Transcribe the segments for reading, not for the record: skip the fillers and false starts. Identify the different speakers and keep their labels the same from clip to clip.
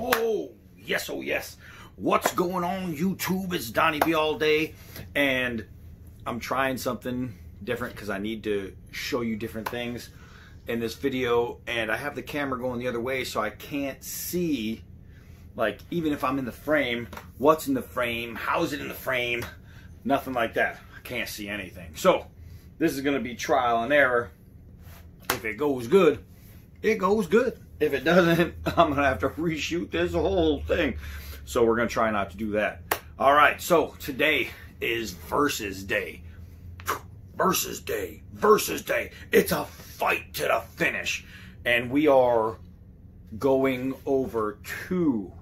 Speaker 1: Oh yes. What's going on, YouTube? It's Donnie B all day, and I'm trying something different because I need to show you different things in this video, and I have the camera going the other way, so I can't see, like, even if I'm in the frame, what's in the frame, how's it in the frame, nothing like that. I can't see anything. So this is going to be trial and error. If it goes good, it goes good. If it doesn't, I'm going to have to reshoot this whole thing. So we're going to try not to do that. All right, so today is versus day. Versus day. It's a fight to the finish. And we are going over two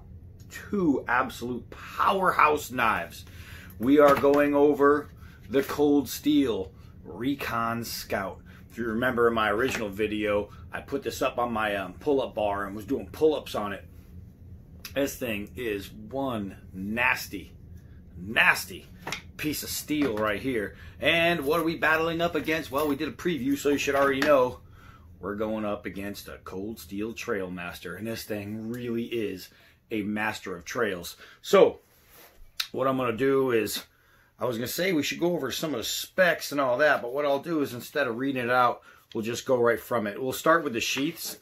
Speaker 1: absolute powerhouse knives. We are going over the Cold Steel Recon Scout. If you remember in my original video, I put this up on my pull-up bar and was doing pull-ups on it. This thing is one nasty piece of steel right here. And what are we battling up against? Well, we did a preview, so you should already know. We're going up against a Cold Steel Trailmaster, and this thing really is a master of trails. So what I'm going to do is, I was going to say we should go over some of the specs and all that, but what I'll do is, instead of reading it out, we'll just go right from it. We'll start with the sheaths.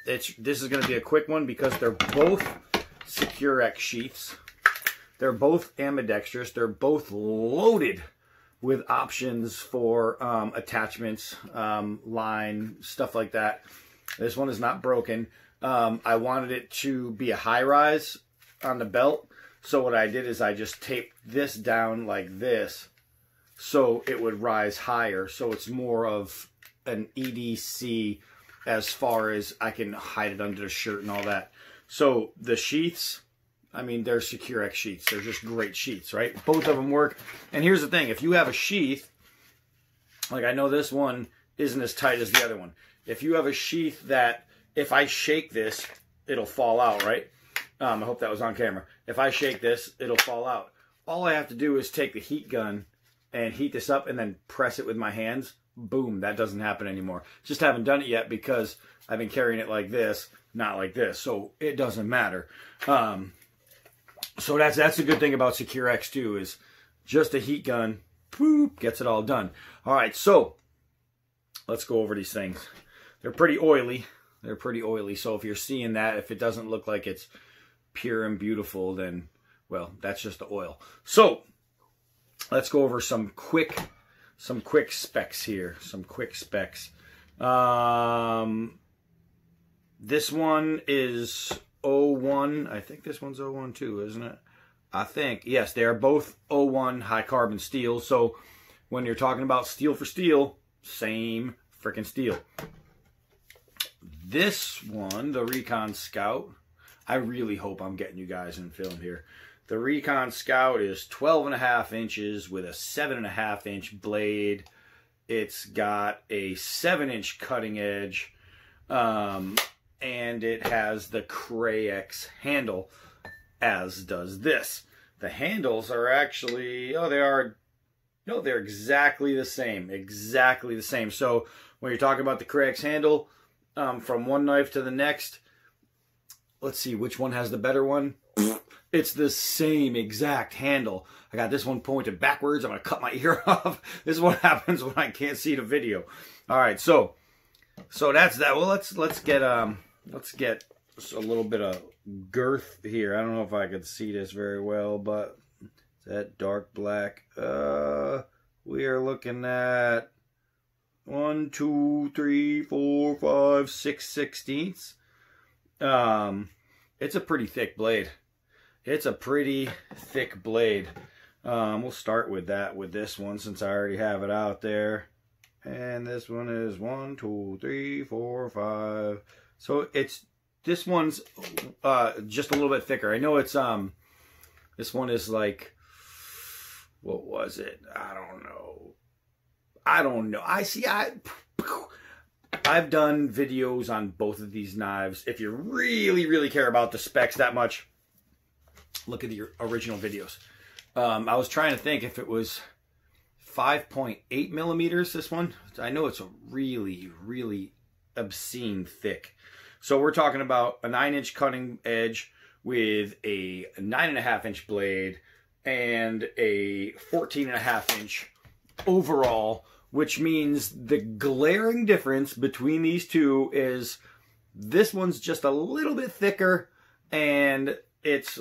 Speaker 1: This is going to be a quick one because they're both Secure-X sheaths. They're both ambidextrous. They're both loaded with options for attachments, line, stuff like that. This one is not broken. I wanted it to be a high rise on the belt. So what I did is I just taped this down like this so it would rise higher. So it's more of an EDC as far as I can hide it under the shirt and all that. So the sheaths, I mean, they're Secure-X sheaths. They're just great sheaths, right? Both of them work. And here's the thing. If you have a sheath, like I know this one isn't as tight as the other one. If you have a sheath that if I shake this, it'll fall out, right? I hope that was on camera. If I shake this, it'll fall out. All I have to do is take the heat gun and heat this up and then press it with my hands. Boom, that doesn't happen anymore. Just haven't done it yet because I've been carrying it like this, not like this. So it doesn't matter. So that's a good thing about Secure-X too, is just a heat gun, boop, gets it all done. All right, so let's go over these things. They're pretty oily. So if you're seeing that, if it doesn't look like it's pure and beautiful, then, well, that's just the oil. So let's go over some quick specs here. This one is 01. I think this one's 01 too, isn't it? I think. Yes, they are both 01 high carbon steel. So when you're talking about steel for steel, same freaking steel. This one, the Recon Scout, I really hope I'm getting you guys in film here. The Recon Scout is 12.5 inches with a 7.5 inch blade. It's got a 7-inch cutting edge, and it has the Cray-X handle, as does this. The handles are actually, they're exactly the same. So when you're talking about the Cray-X handle, from one knife to the next, let's see which one has the better one. It's the same exact handle. I got this one pointed backwards. I'm going to cut my ear off. This is what happens when I can't see the video. All right, so that's that. Well, let's get a little bit of girth here. I don't know if I could see this very well, but is that dark black? We are looking at 1, 2, 3, 4, 5, 6 sixteenths. It's a pretty thick blade. We'll start with that with this one since I already have it out there. And this one is 1, 2, 3, 4, 5. So this one's just a little bit thicker. I know it's this one is like, what was it? I don't know. I've done videos on both of these knives. If you really care about the specs that much, look at the original videos. I was trying to think if it was 5.8 millimeters, this one. I know it's a really obscene thick. So we're talking about a 9-inch cutting edge with a 9.5-inch blade and a 14.5-inch overall, which means the glaring difference between these two is this one's just a little bit thicker and it's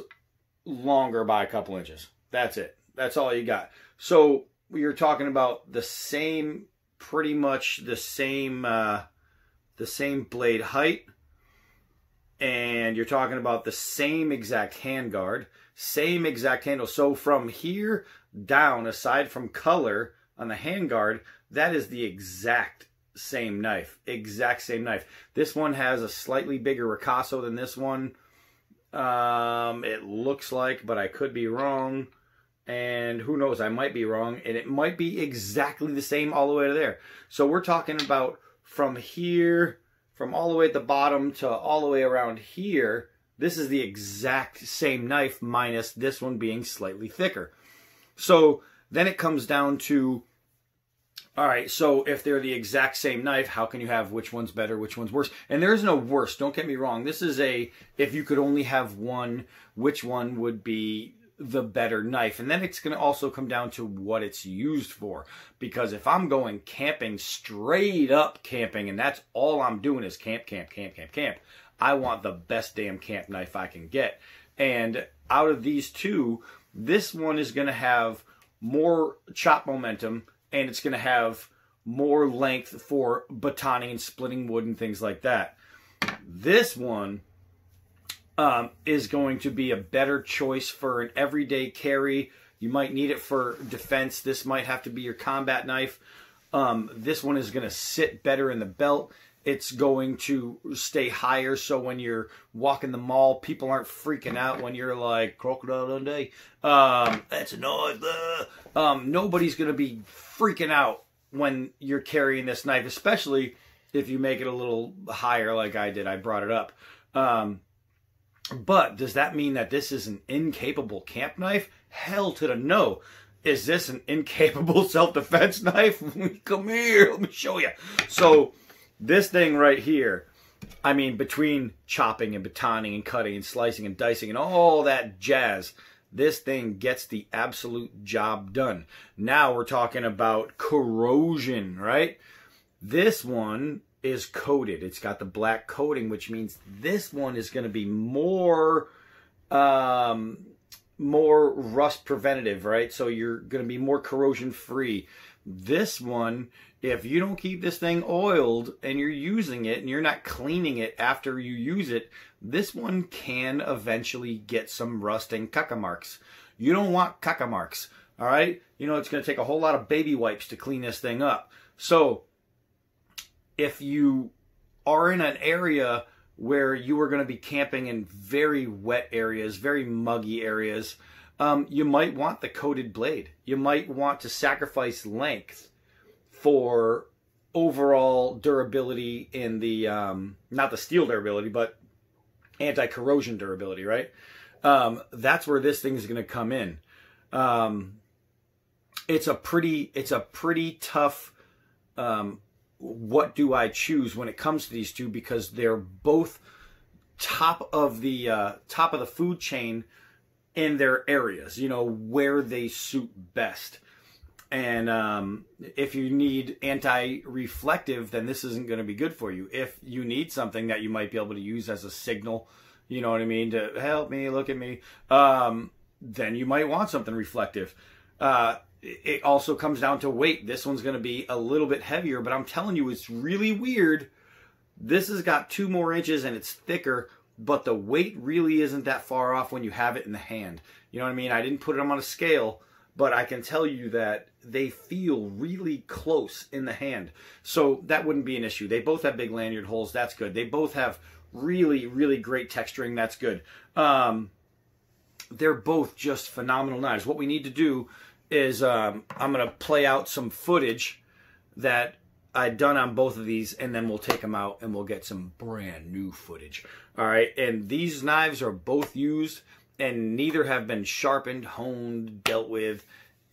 Speaker 1: longer by a couple inches. That's it. That's all you got. So you're talking about the same, pretty much the same blade height, and you're talking about the same exact handguard, same exact handle. So from here down, aside from color on the handguard, that is the exact same knife. Exact same knife. This one has a slightly bigger ricasso than this one. It looks like, but I could be wrong. And who knows, I might be wrong. And it might be exactly the same all the way to there. So we're talking about from here, from all the way at the bottom to all the way around here. This is the exact same knife minus this one being slightly thicker. So then it comes down to, all right, so if they're the exact same knife, how can you have which one's better, which one's worse? And there is no worse, don't get me wrong. This is a, if you could only have one, which one would be the better knife? And then it's going to also come down to what it's used for. Because if I'm going camping, straight up camping, and that's all I'm doing is camp, camp, camp, camp, camp, I want the best damn camp knife I can get. And out of these two, this one is going to have more chop momentum, and it's going to have more length for batoning and splitting wood and things like that. This one is going to be a better choice for an everyday carry. You might need it for defense. This might have to be your combat knife. This one is going to sit better in the belt. It's going to stay higher, so when you're walking the mall, people aren't freaking out when you're like, Crocodile Dundee, that's a noise. Nobody's going to be freaking out when you're carrying this knife, especially if you make it a little higher like I did. I brought it up. But does that mean that this is an incapable camp knife? Hell to the no. Is this an incapable self-defense knife? Come here, let me show you. So this thing right here, I mean, between chopping and batoning and cutting and slicing and dicing and all that jazz, this thing gets the absolute job done. Now we're talking about corrosion, right? This one is coated. It's got the black coating, which means this one is going to be more rust preventative, right? So you're going to be more corrosion free. This one, if you don't keep this thing oiled and you're using it and you're not cleaning it after you use it, this one can eventually get some rust and caca marks. You don't want caca marks, all right? You know, it's going to take a whole lot of baby wipes to clean this thing up. So if you are in an area where you are going to be camping in very wet areas, very muggy areas, you might want the coated blade. You might want to sacrifice length for overall durability in the, not the steel durability, but anti-corrosion durability, right? That's where this thing is going to come in. It's a pretty tough, what do I choose when it comes to these two, because they're both top of the food chain in their areas, you know, where they suit best. And if you need anti-reflective, then this isn't going to be good for you. If you need something that you might be able to use as a signal, you know what I mean, to help me, look at me, then you might want something reflective. It also comes down to weight. This one's going to be a little bit heavier, but I'm telling you, it's really weird. This has got 2 more inches and it's thicker, but the weight really isn't that far off when you have it in the hand. You know what I mean? I didn't put them on a scale, but I can tell you that they feel really close in the hand. So that wouldn't be an issue. They both have big lanyard holes. That's good. They both have really, really great texturing. That's good. They're both just phenomenal knives. What we need to do is I'm going to play out some footage that I've done on both of these, and then we'll take them out and we'll get some brand new footage. All right, and these knives are both used, and neither have been sharpened, honed, dealt with,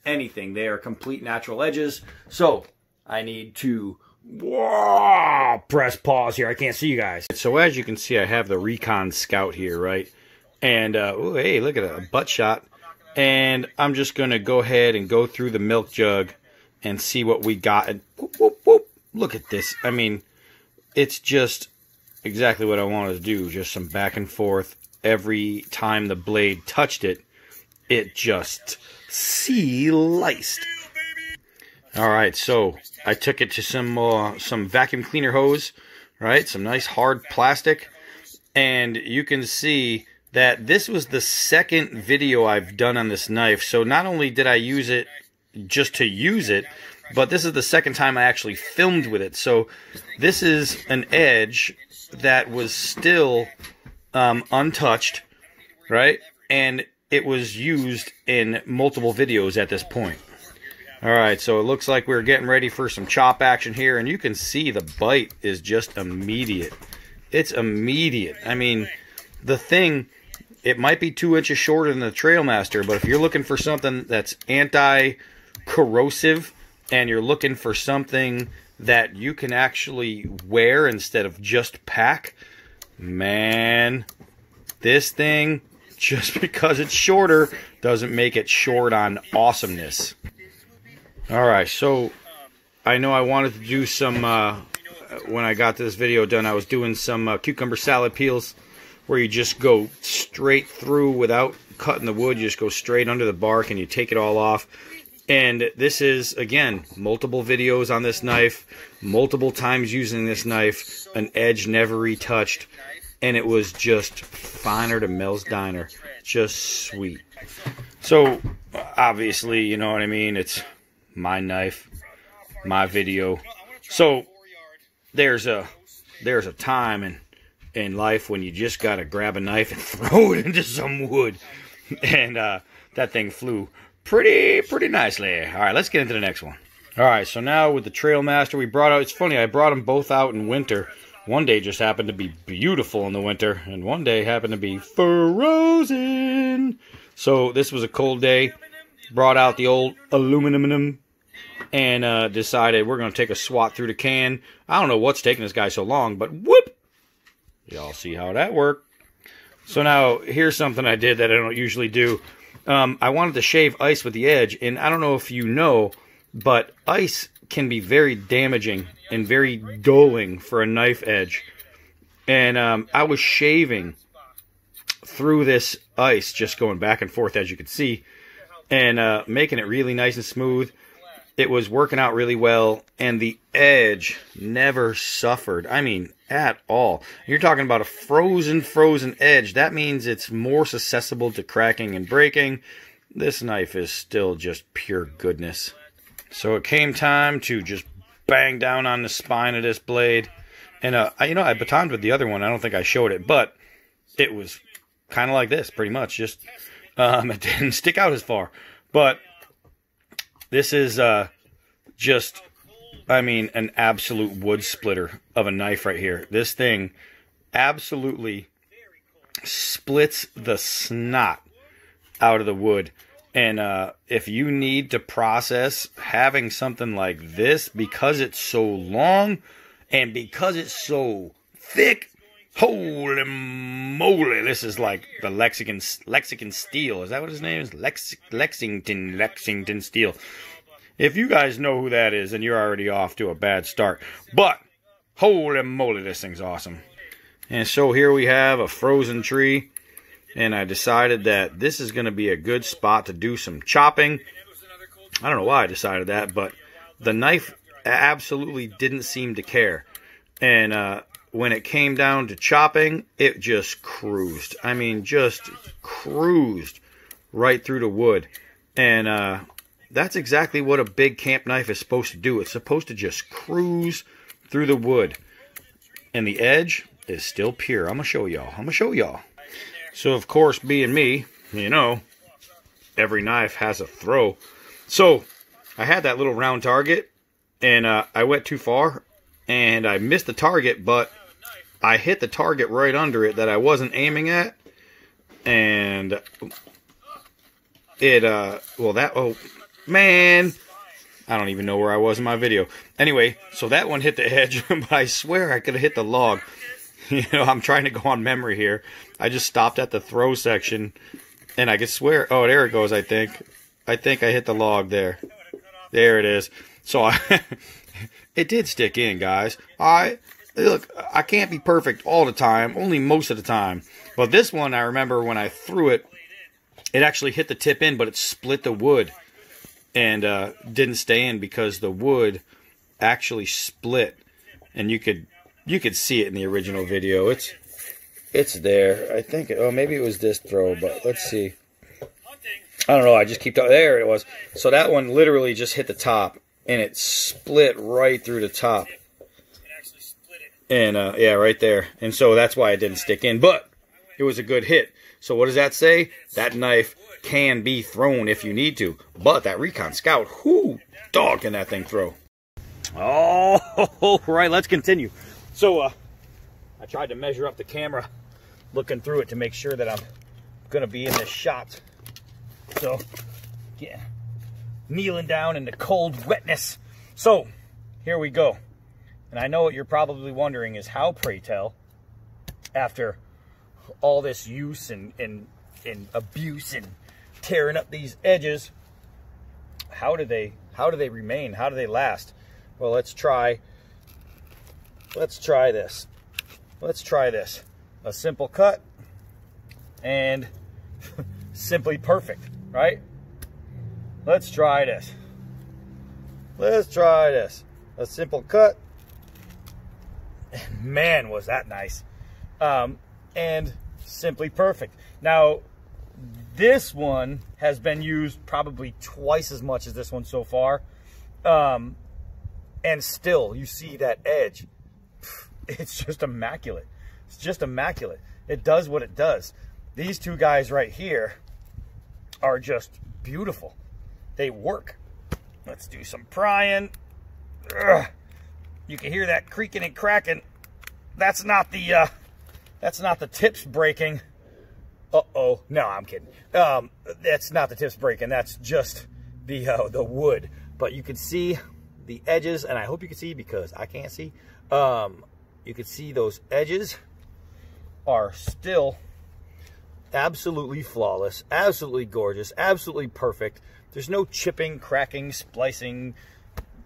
Speaker 1: anything. They are complete natural edges. So I need to Whoa! Press pause here. I can't see you guys. So as you can see, I have the Recon Scout here, right? And, oh, hey, look at a butt shot. And I'm just going to go ahead and go through the milk jug and see what we got. And whoop, whoop, whoop. Look at this. I mean, it's just exactly what I wanted to do. Just some back and forth. Every time the blade touched it, it just sliced. All right, so I took it to some vacuum cleaner hose, right? Some nice hard plastic. And you can see that this was the second video I've done on this knife. So not only did I use it just to use it, but this is the second time I actually filmed with it. So this is an edge that was still untouched, right? And it was used in multiple videos at this point. Alright, so it looks like we're getting ready for some chop action here, and you can see the bite is just immediate. It's immediate. I mean, the thing, it might be 2 inches shorter than the Trailmaster, but if you're looking for something that's anti-corrosive, and you're looking for something that you can actually wear instead of just pack, man, this thing, just because it's shorter, doesn't make it short on awesomeness. Alright, so I know I wanted to do some, when I got this video done, I was doing some cucumber salad peels where you just go straight through without cutting the wood. You just go straight under the bark and you take it all off. And this is, again, multiple videos on this knife, multiple times using this knife, an edge never retouched, and it was just finer to Mel's Diner. Just sweet. So, obviously, you know what I mean, it's my knife, my video. So there's a time in life when you just gotta grab a knife and throw it into some wood, and that thing flew pretty nicely. All right, let's get into the next one. All right, so now with the Trailmaster, we brought out. It's funny, I brought them both out in winter. One day just happened to be beautiful in the winter, and one day happened to be frozen. So this was a cold day. Brought out the old aluminum and decided we're going to take a swat through the can. I don't know what's taking this guy so long, but whoop! Y'all see how that worked. So now, here's something I did that I don't usually do. I wanted to shave ice with the edge, and I don't know if you know, but ice can be very damaging and very dulling for a knife edge. And I was shaving through this ice, just going back and forth, as you can see, and making it really nice and smooth. It was working out really well, and the edge never suffered. I mean, at all. You're talking about a frozen edge. That means it's more susceptible to cracking and breaking. This knife is still just pure goodness. So it came time to just bang down on the spine of this blade. And, you know, I batoned with the other one. I don't think I showed it, but it was kind of like this, pretty much. Just, it didn't stick out as far. But this is just, I mean, an absolute wood splitter of a knife right here. This thing absolutely splits the snot out of the wood. And if you need to process having something like this, because it's so long and because it's so thick, holy moly, this is like the Lexington Steel. Is that what his name is? Lexington Steel. If you guys know who that is, then you're already off to a bad start. But, holy moly, this thing's awesome. And so here we have a frozen tree. And I decided that this is going to be a good spot to do some chopping. I don't know why I decided that, but the knife absolutely didn't seem to care. And when it came down to chopping, it just cruised. I mean, just cruised right through the wood. And that's exactly what a big camp knife is supposed to do. It's supposed to just cruise through the wood. And the edge is still pure. I'm going to show y'all. So, of course, being me, you know, every knife has a throw. So, I had that little round target, and I went too far, and I missed the target, but I hit the target right under it that I wasn't aiming at, and it, well, that, oh, man, I don't even know where I was in my video. Anyway, so that one hit the edge, but I swear I could have hit the log. You know, I'm trying to go on memory here. I just stopped at the throw section, and I could swear, oh, there it goes, I think. I think I hit the log there. There it is. So it did stick in, guys. Look, I can't be perfect all the time, only most of the time. But this one, I remember when I threw it, it actually hit the tip in, but it split the wood and didn't stay in because the wood actually split. And you could see it in the original video. It's there. I think, oh, maybe it was this throw, but let's see. I don't know. I just keep talking. There it was. So that one literally just hit the top, and it split right through the top. And, yeah, right there. And so that's why it didn't stick in. But it was a good hit. So what does that say? That knife can be thrown if you need to. But that Recon Scout, whoo, dog, can that thing throw. Oh, right, let's continue. So, I tried to measure up the camera, looking through it to make sure that I'm going to be in this shot. So, yeah, kneeling down in the cold wetness. So, here we go. And I know what you're probably wondering is how, pray tell, after all this use and abuse and tearing up these edges, how do they remain? How do they last? Well, let's try this. Let's try this. A simple cut and simply perfect, right? Let's try this. Let's try this. A simple cut. Man, was that nice. And simply perfect. Now, this one has been used probably twice as much as this one so far. And still, you see that edge. It's just immaculate. It's just immaculate. It does what it does. These two guys right here are just beautiful. They work. Let's do some prying. Ugh. You can hear that creaking and cracking. That's not the tips breaking. Uh-oh. No, I'm kidding. That's not the tips breaking. That's just the wood. But you can see the edges, and I hope you can see because I can't see. You can see those edges are still absolutely flawless, absolutely gorgeous, absolutely perfect. There's no chipping, cracking, splicing,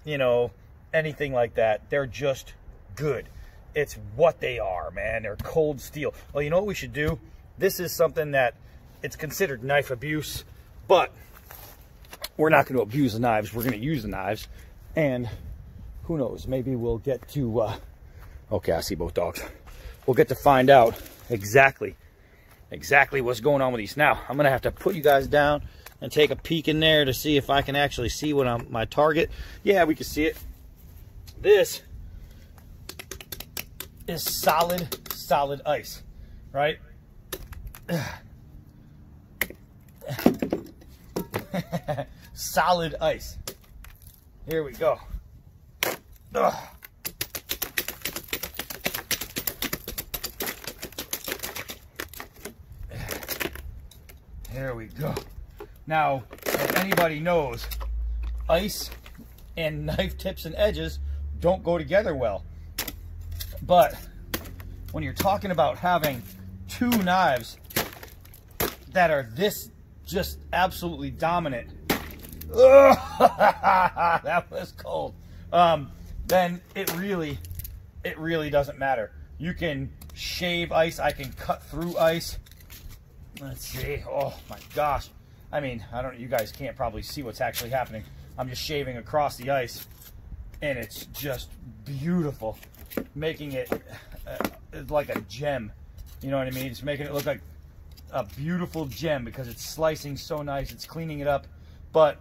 Speaker 1: you know, anything like that. They're just good. It's what they are, man. They're cold steel. Well, you know what we should do? This is something that it's considered knife abuse, but we're not going to abuse the knives. We're going to use the knives. And who knows, maybe we'll get to, okay, I see both dogs. We'll get to find out exactly what's going on with these. Now, I'm going to have to put you guys down and take a peek in there to see if I can actually see what I'm, my target. Yeah, we can see it. This is solid ice, right? Solid ice. Here we go. Ugh. There we go. Now, if anybody knows, ice and knife tips and edges don't go together well. But when you're talking about having two knives that are this just absolutely dominant, that was cold, then it really doesn't matter. You can shave ice. I can cut through ice. Let's see. Oh my gosh. I mean, I don't, you guys can't probably see what's actually happening. I'm just shaving across the ice and it's just beautiful, making it like a gem. You know what I mean? It's making it look like a beautiful gem because it's slicing so nice. It's cleaning it up. But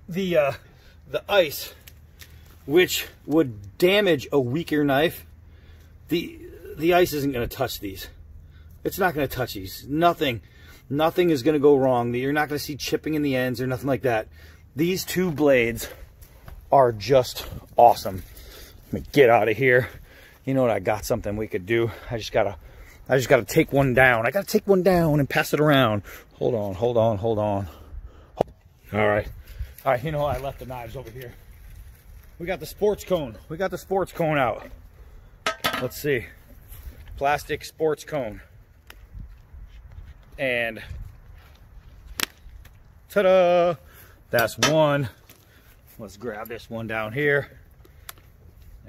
Speaker 1: the ice, which would damage a weaker knife, the ice isn't going to touch these. It's not going to touch these. Nothing is going to go wrong. You're not going to see chipping in the ends or nothing like that. These two blades are just awesome. Let me get out of here. You know what? I got something we could do. I just gotta take one down. I gotta take one down and pass it around. Hold on. All right. All right, you know, I left the knives over here. We got the sports cone. We got the sports cone out. Let's see. Plastic sports cone. And ta-da! That's one. Let's grab this one down here.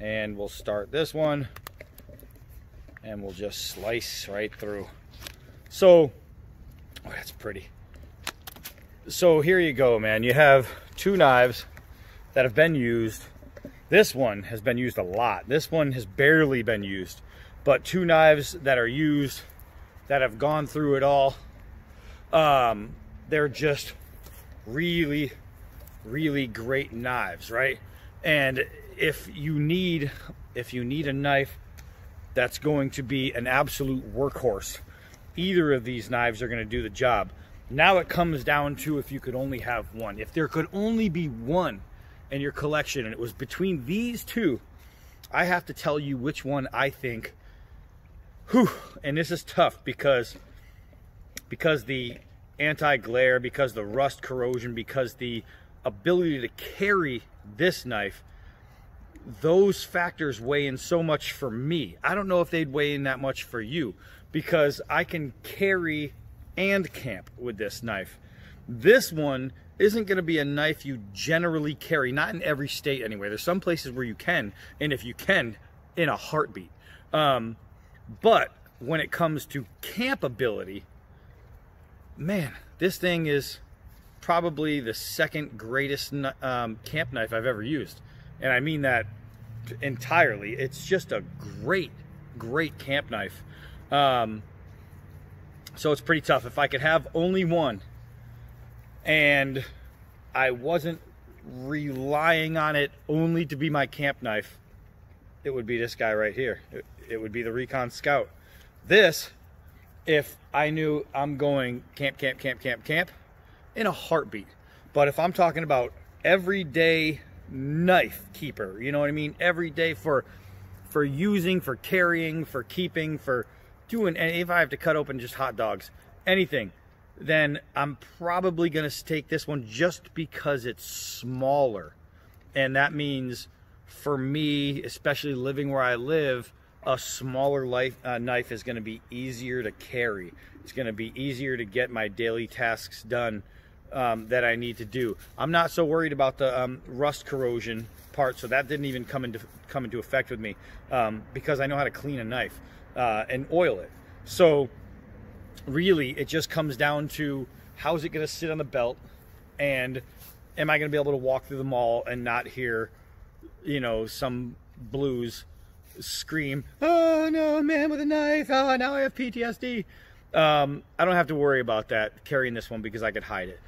Speaker 1: And we'll start this one. And we'll just slice right through. So, oh, that's pretty. So here you go, man. You have two knives that have been used. This one has been used a lot. This one has barely been used. But two knives that are used, that have gone through it all. They're just really, really great knives, right? And if you need a knife that's going to be an absolute workhorse, either of these knives are going to do the job. Now it comes down to if you could only have one. If there could only be one in your collection and it was between these two, I have to tell you which one I think, and this is tough because the anti-glare, because the rust corrosion, because the ability to carry this knife, those factors weigh in so much for me. I don't know if they'd weigh in that much for you, because I can carry and camp with this knife. This one isn't going to be a knife you generally carry, not in every state anyway. There's some places where you can, and if you can, in a heartbeat. But when it comes to campability, man, this thing is probably the second greatest camp knife I've ever used. And I mean that entirely. It's just a great, great camp knife. So it's pretty tough. If I could have only one and I wasn't relying on it only to be my camp knife, it would be this guy right here. It would be the Recon Scout. This, if I knew I'm going camp, in a heartbeat. But if I'm talking about everyday knife keeper, you know what I mean? Every day for using, for carrying, for keeping, for doing, and if I have to cut open just hot dogs, anything, then I'm probably going to take this one just because it's smaller. And that means for me, especially living where I live, a smaller knife is going to be easier to carry. It's going to be easier to get my daily tasks done that I need to do. I'm not so worried about the rust corrosion part, so that didn't even come into effect with me because I know how to clean a knife and oil it. So really, it just comes down to how's it going to sit on the belt, and am I going to be able to walk through the mall and not hear, you know, some blues scream, "Oh no, man with a knife! Oh, now I have PTSD." I don't have to worry about that carrying this one because I could hide it.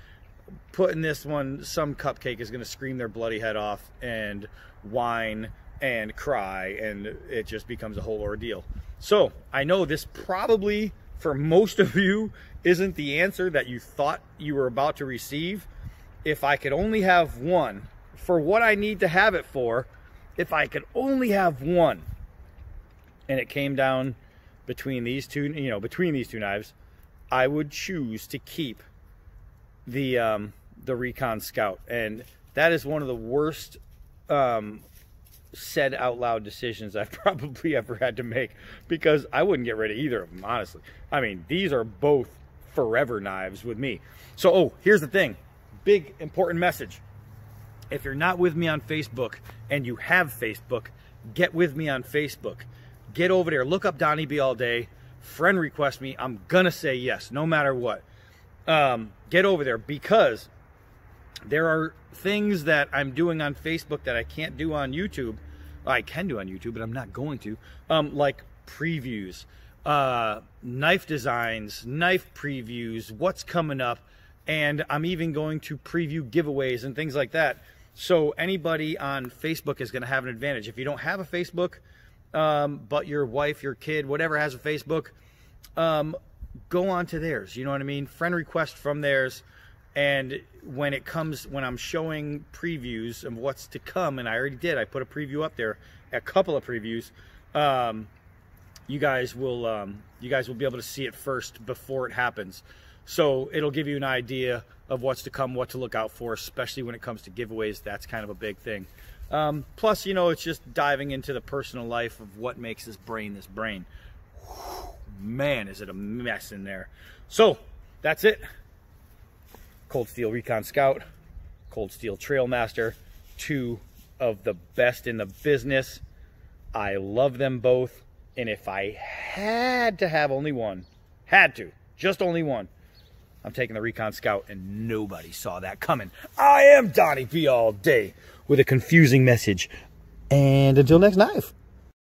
Speaker 1: Putting this one, some cupcake is going to scream their bloody head off and whine and cry, and it just becomes a whole ordeal. So I know this probably for most of you isn't the answer that you thought you were about to receive. If I could only have one for what I need to have it for, if I could only have one, and it came down between these two, you know, between these two knives, I would choose to keep the Recon Scout. And that is one of the worst said out loud decisions I've probably ever had to make, because I wouldn't get rid of either of them, honestly. I mean, these are both forever knives with me. So, oh, here's the thing. Big important message. If you're not with me on Facebook and you have Facebook, get with me on Facebook. Get over there, look up Donnie B all day, friend request me. I'm gonna say yes, no matter what. Get over there, because there are things that I'm doing on Facebook that I can't do on YouTube. I can do on YouTube, but I'm not going to. Like previews, knife designs, knife previews, what's coming up, and I'm even going to preview giveaways and things like that. So anybody on Facebook is going to have an advantage. If you don't have a Facebook, but your wife, your kid, whatever has a Facebook, go on to theirs. You know what I mean? Friend request from theirs. And when I'm showing previews of what's to come, and I already did, I put a preview up there, a couple of previews, you guys will be able to see it first before it happens. So it'll give you an idea of what's to come, what to look out for, especially when it comes to giveaways. That's kind of a big thing. Plus, you know, it's just diving into the personal life of what makes this brain this brain. Whew, man, is it a mess in there. So that's it. Cold Steel Recon Scout, Cold Steel Trailmaster, 2 of the best in the business. I love them both, and if I had to have only one, just only one, I'm taking the Recon Scout, and nobody saw that coming. I am Donnie B all day with a confusing message. And until next knife.